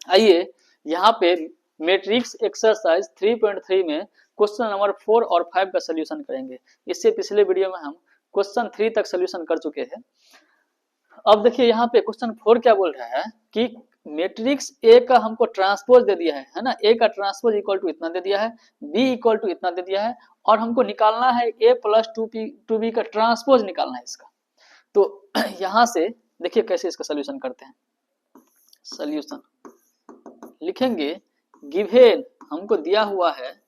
आइए यहाँ पे मैट्रिक्स एक्सरसाइज 3.3 में क्वेश्चन नंबर 4 और 5 का सोल्यूशन करेंगे। इससे पिछले वीडियो में हम क्वेश्चन 3 तक सोल्यूशन कर चुके हैं। अब देखिए यहाँ पे क्वेश्चन 4 क्या बोल रहा है कि मैट्रिक्स ए का हमको ट्रांसपोज दे दिया है ना, ए का ट्रांसपोज इक्वल टू इतना दे दिया है, बी इक्वल टू इतना दे दिया है, और हमको निकालना है ए प्लस टू बी का ट्रांसपोज निकालना है इसका। तो यहाँ से देखिए कैसे इसका सोल्यूशन करते हैं। सोल्यूशन लिखेंगे गिवन हमको दिया हुआ है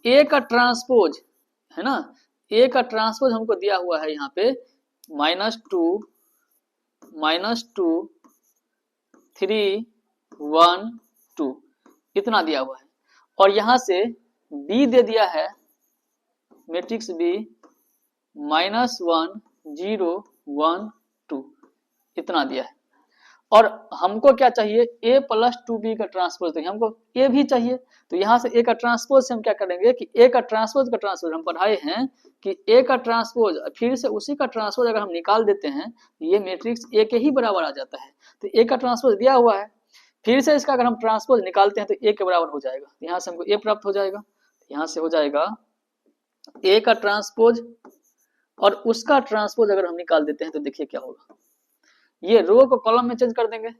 ए का ट्रांसपोज है ना, ए का ट्रांसपोज हमको दिया हुआ है यहाँ पे -2 3 1 2 इतना दिया हुआ है, और यहाँ से बी दे दिया है मैट्रिक्स बी -1 0 1 2 इतना दिया है। और हमको क्या चाहिए, a प्लस 2b का ट्रांसपोज, तो हमको a भी चाहिए। तो यहाँ से a का ट्रांसपोज से हम क्या करेंगे कि a का ट्रांसपोज हम पढ़ाए हैं कि a का ट्रांसपोज फिर से उसी का ट्रांसपोज अगर हम निकाल देते हैं ये मैट्रिक्स a के ही बराबर आ जाता है। तो a का ट्रांसपोज दिया हुआ है, फिर से इसका अगर हम ट्रांसपोज निकालते हैं तो a के बराबर हो जाएगा। यहाँ से हमको a प्राप्त हो जाएगा, यहाँ से हो जाएगा a का ट्रांसपोज और उसका ट्रांसपोज अगर हम निकाल देते हैं तो देखिए क्या होगा। ये रो को कॉलम में चेंज कर देंगे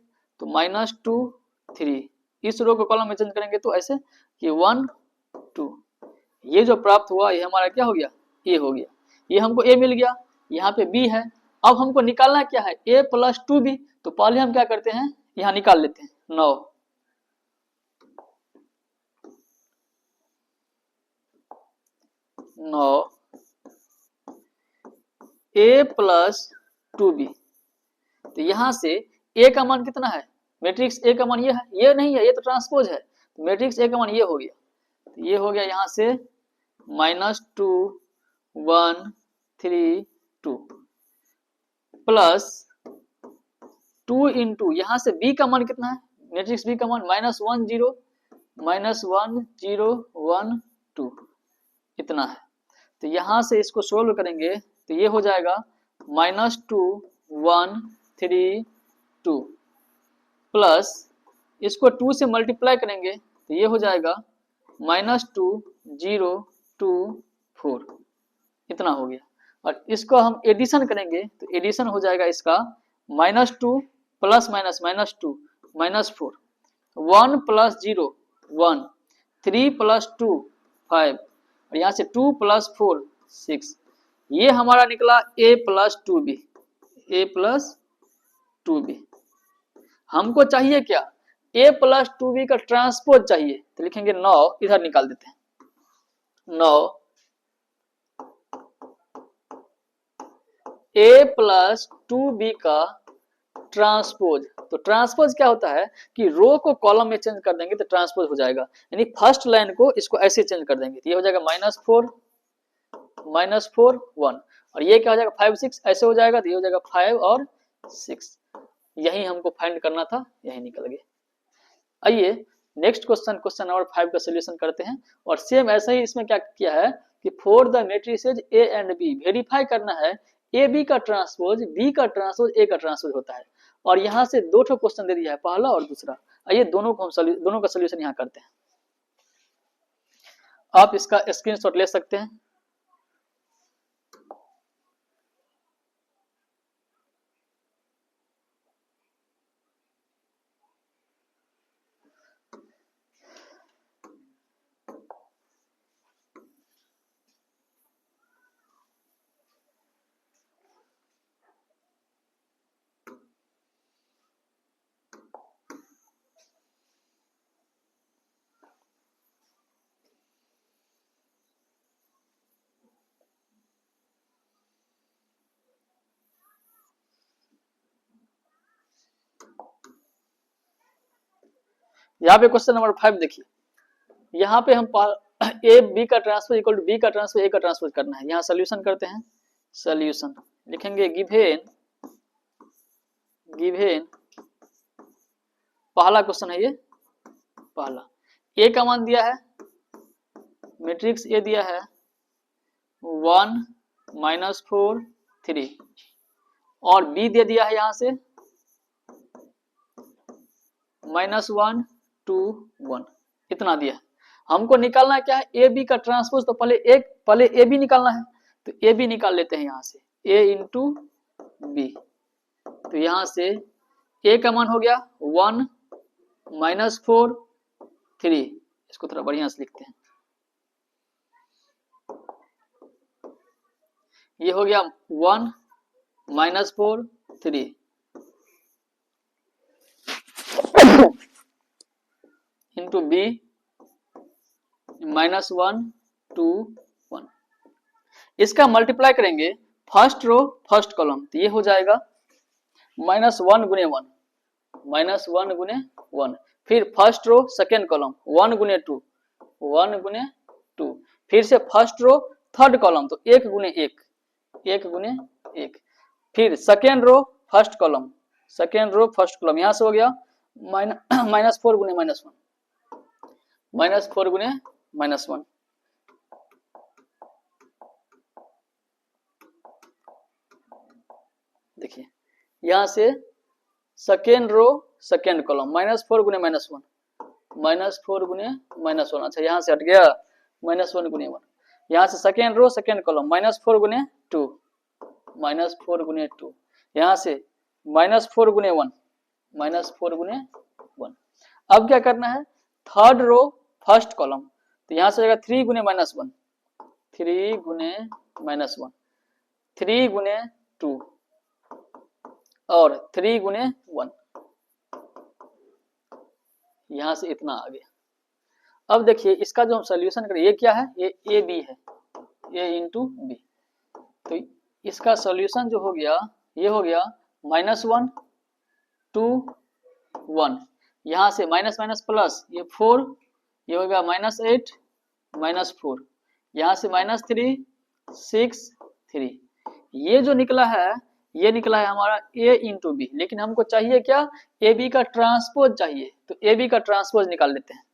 तो -2 3, इस रो को कॉलम में चेंज करेंगे तो ऐसे कि 1 2, ये जो प्राप्त हुआ ये हमारा क्या हो गया, ए हो गया। ये हमको ए मिल गया, यहाँ पे बी है। अब हमको निकालना क्या है, ए प्लस 2b। तो पहले हम क्या करते हैं, यहाँ निकाल लेते हैं 9 ए प्लस 2b। तो यहाँ से a का मान कितना है, मैट्रिक्स a का मान ये है, ये नहीं है, ये तो ट्रांसपोज है। तो मैट्रिक्स a का मान ये हो गया, तो ये हो गया यहाँ से -2 1 3 2 प्लस 2 इंटू यहाँ से b का मान कितना है, मैट्रिक्स b का मान -1 0 1 2 इतना है। तो यहाँ से इसको सोल्व करेंगे तो ये हो जाएगा -2 1 3 2 प्लस इसको 2 से मल्टीप्लाई करेंगे तो ये हो जाएगा -2 0 2 4 इतना हो गया। और इसको हम एडिशन करेंगे तो एडिशन हो जाएगा इसका -2 प्लस -2 -4 1 प्लस 0 1 3 प्लस 2 5 और यहाँ से 2 प्लस 4 6। ये हमारा निकला a plus 2b, a plus 2b। हमको चाहिए क्या, a प्लस 2b का ट्रांसपोज चाहिए। तो लिखेंगे 9, इधर निकाल देते हैं 9 a प्लस 2b का ट्रांसपोज। तो ट्रांसपोज क्या होता है कि रो को कॉलम में चेंज कर देंगे तो ट्रांसपोज हो जाएगा, यानी फर्स्ट लाइन को इसको ऐसे चेंज कर देंगे तो ये हो जाएगा -4 1, और ये क्या हो जाएगा 5 6 ऐसे हो जाएगा, तो ये हो जाएगा 5 और 6। यही हमको फाइंड करना था, यही निकल गया। आइए नेक्स्ट क्वेश्चन, क्वेश्चन नंबर 5 का सोल्यूशन करते हैं। और सेम ऐसा ही इसमें क्या किया है कि for the matrices A and B verify करना है ए बी का ट्रांसपोज बी का ट्रांसपोज ए का ट्रांसपोज होता है। और यहाँ से दो ठो क्वेश्चन दे दिया है, पहला और दूसरा। आइए दोनों को हम दोनों का सोल्यूशन यहाँ करते हैं। आप इसका स्क्रीनशॉट ले सकते हैं। यहाँ पे क्वेश्चन नंबर 5 देखिए, यहाँ पे हम ए बी का ट्रांसपोज इक्वल टू बी का ट्रांसपोज ए का ट्रांसपोज करना है। यहाँ सोल्यूशन करते हैं। सोल्यूशन लिखेंगे गिवन पहला क्वेश्चन है ये, पहला ए का मान दिया है, मैट्रिक्स ए दिया है 1 -4 3, और बी दे दिया है यहाँ से -1 2 1 इतना दिया है। हमको निकालना क्या है, ए बी का ट्रांसपोज। तो पहले ए बी निकालना है, तो ए बी निकाल लेते हैं यहाँ से, ए इंटू बी। तो यहाँ से ए का मान हो गया 1 -4 3, इसको थोड़ा बढ़िया से लिखते हैं, ये हो गया 1 -4 3 इंटू बी -1 2 1। इसका मल्टीप्लाई करेंगे फर्स्ट रो फर्स्ट कॉलम, तो ये हो जाएगा -1 गुने 1 -1 गुने 1। फिर फर्स्ट रो सेकेंड कॉलम 1 गुने 2 1 गुने 2। फिर से फर्स्ट रो थर्ड कॉलम, तो 1 गुने 1 1 गुने 1। फिर सेकेंड रो फर्स्ट कॉलम यहाँ से हो गया -4 गुने -1 -4 गुने -1। देखिए यहां से सेकेंड रो सेकेंड कॉलम -4 गुने -1 -4 गुने -1। अच्छा यहाँ से हट गया -1 गुने 1। यहाँ से सेकेंड रो सेकेंड कॉलम -4 गुने 2 -4 गुने 2। यहाँ से -4 गुने 1 -4 गुने 1। अब क्या करना है, थर्ड रो फर्स्ट कॉलम, तो यहाँ से जाएगा 3 गुने -1 3 गुने -1 3 गुने 2 और 3 गुने 1। यहां से इतना आ गया। अब देखिए इसका जो हम सोल्यूशन करें, ये क्या है, ये ए बी है, ए इंटू बी। तो इसका सोल्यूशन जो हो गया, ये हो गया -1 2 1। यहां से माइनस माइनस प्लस, ये 4, ये हो गया -8 -4। यहां से -3 6 3। ये जो निकला है, ये निकला है हमारा a इंटू बी। लेकिन हमको चाहिए क्या, ए बी का ट्रांसपोज चाहिए, तो ए बी का ट्रांसपोज निकाल लेते हैं।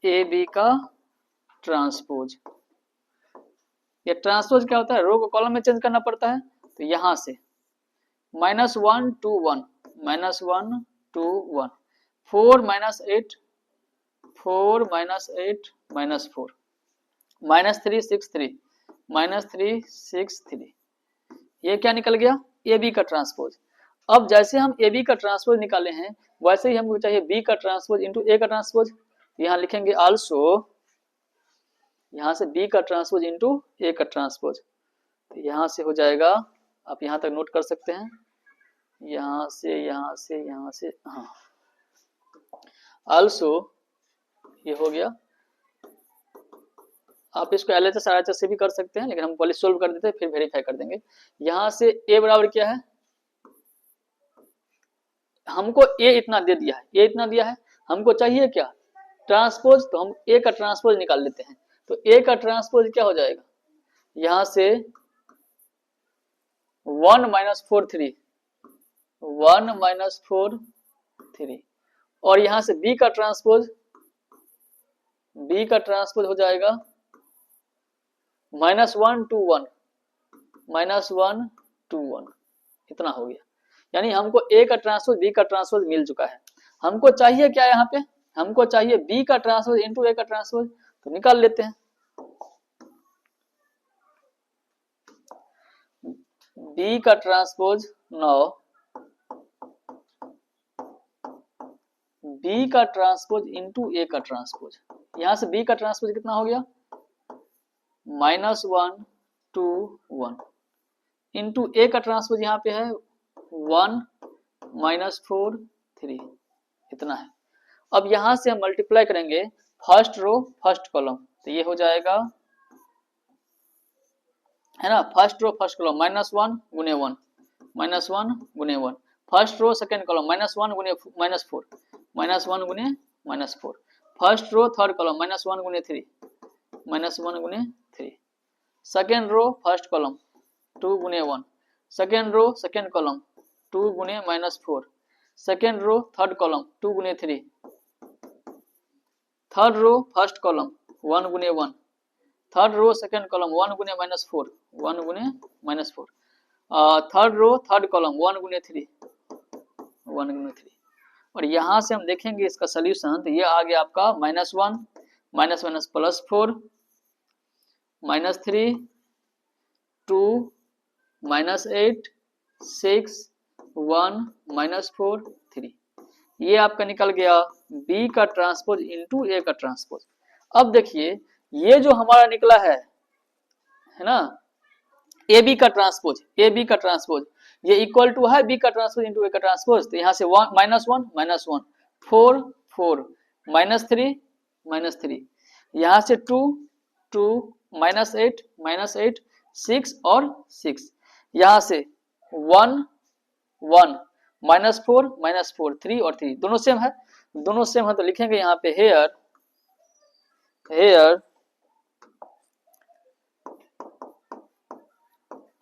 ए बी का ट्रांसपोज, ये ट्रांसपोज क्या होता है, रो को कॉलम में चेंज करना पड़ता है। तो यहां से -1 2 1 -1 2 1 4 -8 4 -8 -4 -3 6 3 -3 6 3। ये क्या निकल गया, ए बी का ट्रांसपोज। अब जैसे हम ए बी का ट्रांसपोज निकाले हैं, वैसे ही हमको चाहिए बी का ट्रांसपोज इंटू ए का ट्रांसपोज। यहाँ लिखेंगे आल्सो, यहाँ से बी का ट्रांसपोज इंटू ए का ट्रांसपोज। तो यहाँ से हो जाएगा, आप यहाँ तक नोट कर सकते हैं, यहाँ से हाँ, आल्सो ये हो गया। आप इसको LHS RHS से भी कर सकते हैं, लेकिन हम पहले सोल्व कर देते हैं फिर वेरीफाई कर देंगे। यहाँ से a बराबर क्या है, हमको a इतना दे दिया है, a इतना दिया है, हमको चाहिए क्या, ट्रांसपोज। तो हम a का ट्रांसपोज निकाल लेते हैं। तो a का ट्रांसपोज क्या हो जाएगा, यहाँ से 1 -4 3 1 -4 3। और यहाँ से b का ट्रांसपोज हो जाएगा -1 2 1 -1 2 1। इतना हो गया। यानी हमको a का ट्रांसपोज b का ट्रांसपोज मिल चुका है। हमको चाहिए क्या, यहाँ पे हमको चाहिए b का ट्रांसपोज इंटू a का ट्रांसपोज। तो निकाल लेते हैं। b का ट्रांसपोज 9, b का ट्रांसपोज इंटू a का ट्रांसपोज। यहाँ से b का ट्रांसपोज कितना हो गया, -1 2 1 इंटू a का ट्रांसपोज यहाँ पे है 1 -4 3। इतना है। अब यहाँ से हम मल्टीप्लाई करेंगे फर्स्ट रो फर्स्ट कॉलम, तो ये हो जाएगा, है ना, फर्स्ट रो फर्स्ट कॉलम -1 गुने 1 -1 गुने 1। फर्स्ट रो सेकेंड कॉलम -1 गुने -4 -1 गुने -4। फर्स्ट रो थर्ड कॉलम -1 गुने 3 -1 गुने 3। सेकेंड रो फर्स्ट कॉलम 2 गुने 1। सेकेंड रो सेकेंड कॉलम 2 गुने -4। सेकेंड रो थर्ड कॉलम 2 गुने 3। थर्ड रो फर्स्ट कॉलम 1 गुने 1। थर्ड रो सेकेंड कॉलम 1 गुने -4 1 गुने -4। थर्ड रो थर्ड कॉलम 1 गुने 3 1 गुने 3। और यहां से हम देखेंगे इसका सोल्यूशन, तो ये आ गया आपका -1 माइनस माइनस +4 -3 2 -8 6 1 -4 3। ये आपका निकल गया B का ट्रांसपोज इंटू A का ट्रांसपोज। अब देखिए ये जो हमारा निकला है ना, AB का ट्रांसपोज, AB का ट्रांसपोज ये इक्वल टू है B का ट्रांसपोज इंटू A का ट्रांसपोज। तो यहाँ से -1 4 4 -3 यहाँ से 2 2 -8 6 और 6, यहाँ से 1 1 -4 3 और 3 दोनों सेम है, दोनों सेम है तो लिखेंगे यहाँ पे हेयर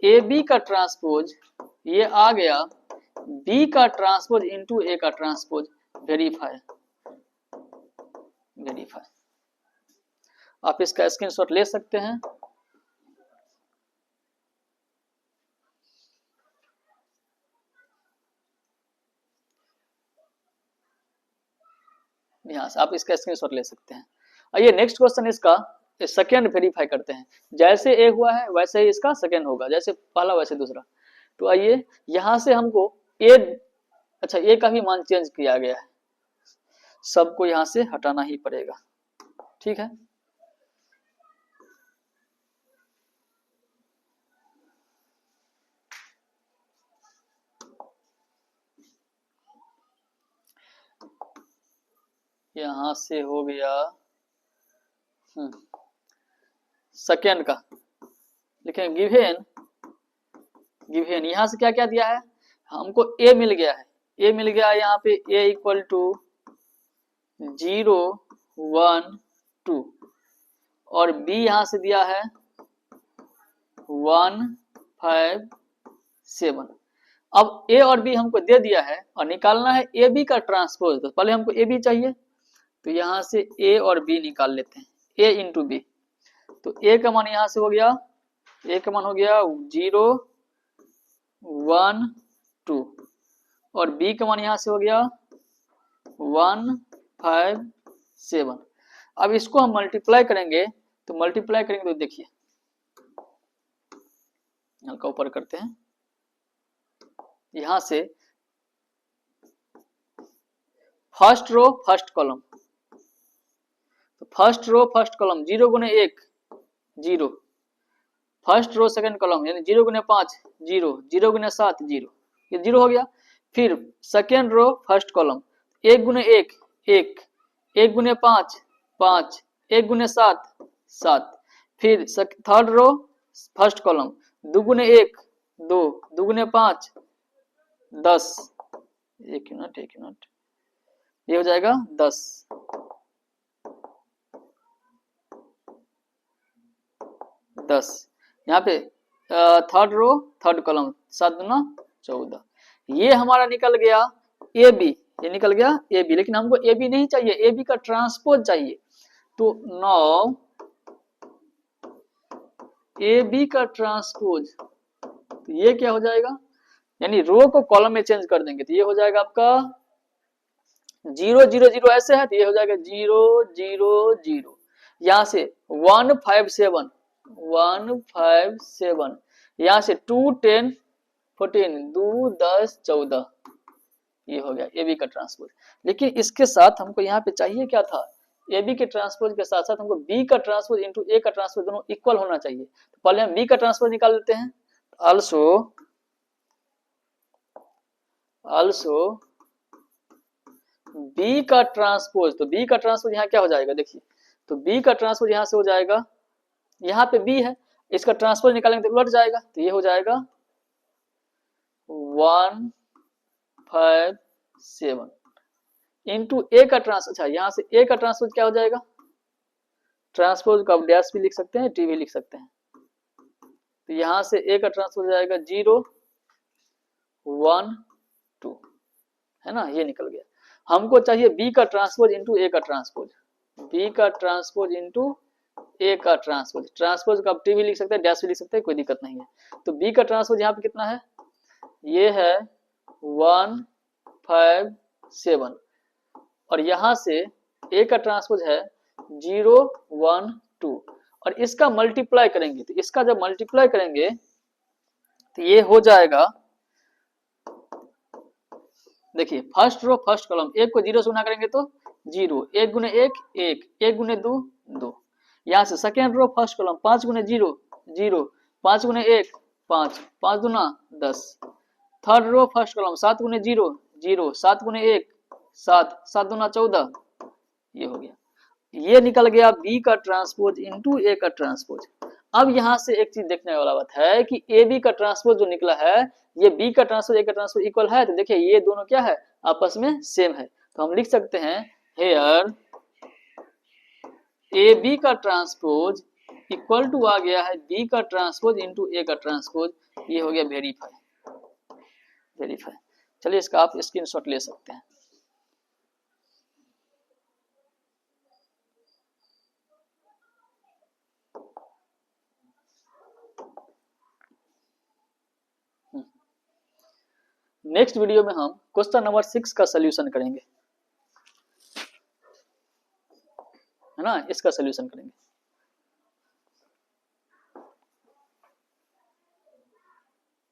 ए बी का ट्रांसपोज ये आ गया बी का ट्रांसपोज इंटू ए का ट्रांसपोज। वेरीफाई आप इसका स्क्रीनशॉट ले सकते हैं। यहाँ से आप इसका स्क्रीनशॉट ले सकते हैं। आइए नेक्स्ट क्वेश्चन इसका सेकेंड वेरीफाई करते हैं। जैसे ए हुआ है वैसे ही इसका सेकेंड होगा, जैसे पहला वैसे दूसरा। तो आइए यहाँ से हमको ए, अच्छा ए का भी मान चेंज किया गया है, सबको यहाँ से हटाना ही पड़ेगा, ठीक है। यहाँ से हो गया सेकेंड का, लिखें गिवन यहाँ से क्या क्या दिया है हमको, ए मिल गया है, ए मिल गया है यहाँ पे ए इक्वल टू 0 1 2 और बी यहाँ से दिया है 1 5 7। अब ए और बी हमको दे दिया है और निकालना है ए बी का ट्रांसपोज। तो पहले हमको ए बी चाहिए, तो यहाँ से ए और बी निकाल लेते हैं, ए इंटू बी। तो ए का मान यहाँ से हो गया, ए का मान हो गया 0 1 2 और बी का मान यहाँ से हो गया 1 5 7। अब इसको हम मल्टीप्लाई करेंगे, तो देखिए हल्का ऊपर करते हैं, यहां से फर्स्ट रो फर्स्ट कॉलम, तो फर्स्ट रो फर्स्ट कॉलम 0 गुने 1 0, फर्स्ट रो सेकंड कॉलम यानी 0 गुने 5 0, 0 गुने 7 0, ये 0 हो गया। फिर सेकेंड रो फर्स्ट कॉलम 1 गुने 1 1, 1 गुने 5 5, 1 गुने 7 7। फिर थर्ड रो फर्स्ट कॉलम 2 गुने 1 2, 2 गुने 5 10, एक यूनिट ये हो जाएगा 10। यहाँ पे थर्ड रो थर्ड कॉलम 7 दूना 14। ये हमारा निकल गया ए बी, ये निकल गया ए बी, लेकिन हमको ए बी नहीं चाहिए, ए बी का ट्रांसपोज चाहिए। तो नाउ ए बी का ट्रांसपोज, तो ये क्या हो जाएगा, यानी रो को कॉलम में चेंज कर देंगे, तो ये हो जाएगा आपका 0 0 0 ऐसे है, तो ये हो जाएगा 0 0 0। यहाँ से 1 5 7 1 5 7, यहाँ से 2 10 14 2 10 14, ये हो गया ए बी का ट्रांसपोज। लेकिन इसके साथ हमको यहाँ पे चाहिए क्या था, ए बी के ट्रांसपोज के साथ साथ हमको बी का ट्रांसपोज इंटू ए का ट्रांसपोज दोनों इक्वल होना चाहिए। तो पहले हम बी का ट्रांसपोज निकाल लेते हैं। आल्सो बी का ट्रांसपोज, तो बी का ट्रांसपोज यहाँ क्या हो जाएगा, देखिए तो बी का ट्रांसपोज यहाँ से हो जाएगा, यहाँ पे बी है, इसका ट्रांसपोज निकालेंगे तो उलट जाएगा, तो ये हो जाएगा 1 5 7 इंटू ए का ट्रांसपोज। अच्छा यहाँ से ए का ट्रांसपोज क्या हो जाएगा, ट्रांसपोज का डैश भी लिख सकते हैं, टी भी लिख सकते हैं। तो यहाँ से ए का ट्रांसपोज हो जाएगा 0 1 2, है ना, ये निकल गया। हमको चाहिए बी का ट्रांसपोज इंटू ए का ट्रांसपोज, बी का ट्रांसपोज इंटू ए का ट्रांसपोज। ट्रांसपोज का टी भी लिख सकते हैं, डैश भी लिख सकते हैं, कोई दिक्कत नहीं है। तो बी का ट्रांसपोज यहाँ पे कितना है, ये है 1 5 7 और यहां से ए का ट्रांसपोज है 0 1 2 और इसका मल्टीप्लाई करेंगे तो इसका जब मल्टीप्लाई करेंगे तो ये हो जाएगा, देखिए फर्स्ट रो फर्स्ट कॉलम, एक को 0 से गुना करेंगे तो 0, 1 गुने 1 1, 1 गुने 2 2। यहाँ से सेकेंड रो फर्स्ट कॉलम 5 गुने 0 0, 5 गुने 1 5, 5 दूना 10। थर्ड रो फर्स्ट कॉलम 7 गुने 0 0, 7 गुने 1 7, 7 दूना 14। ये हो गया, ये निकल गया बी का ट्रांसपोज इनटू ए का ट्रांसपोज। अब यहाँ से एक चीज देखने वाला बात है कि ए बी का ट्रांसपोज जो निकला है ये बी का ट्रांसपोज ए का ट्रांसपोज इक्वल है, तो देखिए ये दोनों क्या है आपस में सेम है, तो हम लिख सकते हैं हेयर ए बी का ट्रांसपोज इक्वल टू आ गया है बी का ट्रांसपोज इनटू ए का ट्रांसपोज। ये हो गया वेरीफाई, वेरीफाई। चलिए इसका आप स्क्रीनशॉट ले सकते हैं। नेक्स्ट वीडियो में हम क्वेश्चन नंबर 6 का सॉल्यूशन करेंगे, है ना, इसका सॉल्यूशन करेंगे।